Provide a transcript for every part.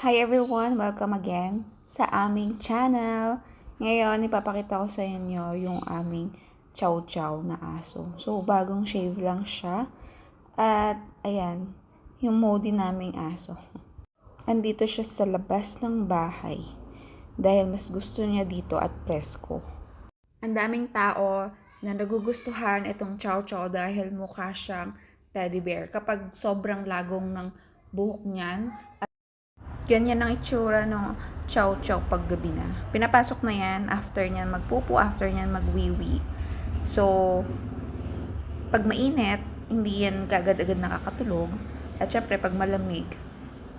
Hi everyone! Welcome again sa aming channel. Ngayon, ipapakita ko sa inyo yung aming chow chow na aso. So, bagong shave lang siya. At, ayan, yung modi naming aso. Andito siya sa labas ng bahay. Dahil mas gusto niya dito at presko. Ang daming tao na nagugustuhan itong chow chow dahil mukha siyang teddy bear. Kapag sobrang lagong ng buhok niyan, ganyan ang itsura ng chow chow pag gabi na. Pinapasok na yan after niyan magpupo, after niyan magwiwi. So, pag mainit, hindi yan kagad-agad nakakatulog. At syempre, pag malamig,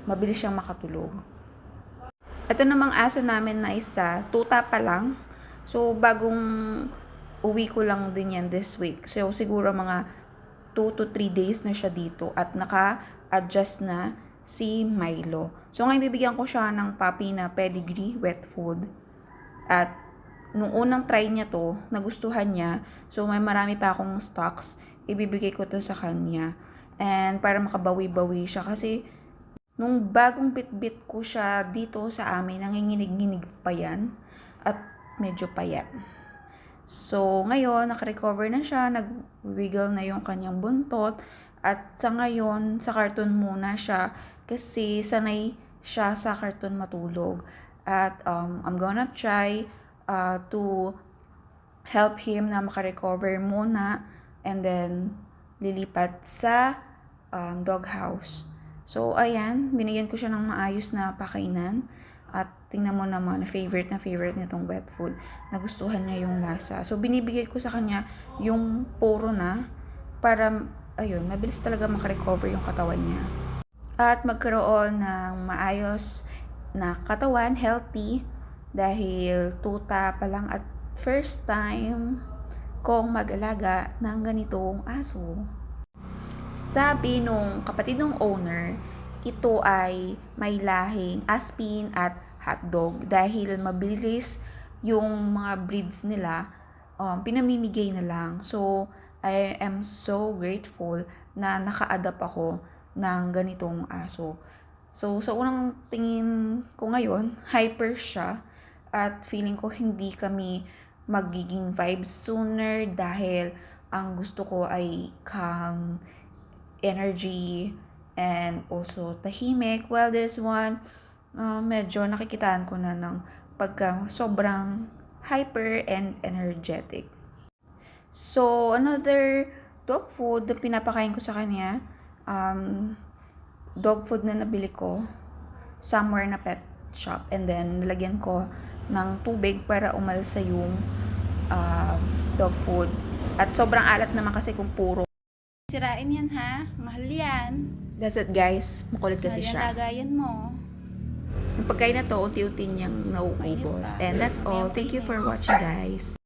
mabilis siyang makatulog. Ito namang aso namin na isa, tuta pa lang. So, bagong uwi ko lang din yan this week. So, siguro mga 2 to 3 days na siya dito at naka-adjust na si Milo. So, ngayon bibigyan ko siya ng puppy na pedigree wet food. At nung unang try niya to, nagustuhan niya. So, may marami pa akong stocks. Ibibigay ko to sa kanya. And para makabawi-bawi siya kasi nung bagong bit-bit ko siya dito sa amin, nanginginig-nginig pa yan. At medyo payat. So, ngayon, nakarecover na siya. Nag-wiggle na yung kanyang buntot. At sa ngayon, sa cartoon muna siya kasi sanay siya sa cartoon matulog. At I'm gonna try to help him na makarecover muna and then lilipat sa doghouse. So, ayan, binigyan ko siya ng maayos na pakainan. At tingnan mo naman, favorite na favorite niya tong wet food. Nagustuhan niya yung lasa. So, binibigay ko sa kanya yung puro na para ayun, mabilis talaga makarecover yung katawan niya. At magkaroon ng maayos na katawan, healthy, dahil tuta pa lang at first time kong mag-alaga ng ganitong aso. Sabi nung kapatid ng owner, ito ay may lahing Aspin at Hotdog dahil mabilis yung mga breeds nila, pinamimigay na lang. So, I am so grateful na naka-adapt ako ng ganitong aso. So, sa unang tingin ko ngayon, hyper siya at feeling ko hindi kami magiging vibes sooner dahil ang gusto ko ay calm, energy, and also tahimik. While this one, medyo nakikitaan ko na ng pagka sobrang hyper and energetic. So, another dog food na pinapakain ko sa kanya, dog food na nabili ko somewhere na pet shop. And then, nilagyan ko ng tubig para umalsa yung dog food. At sobrang alat naman kasi kung puro. Sirain yan ha, mahal yan. That's it guys, makulit kasi siya. Lagayan mo. Yung pagkain na to, unti-unti niyang nauubos. And that's all. Thank you for watching guys.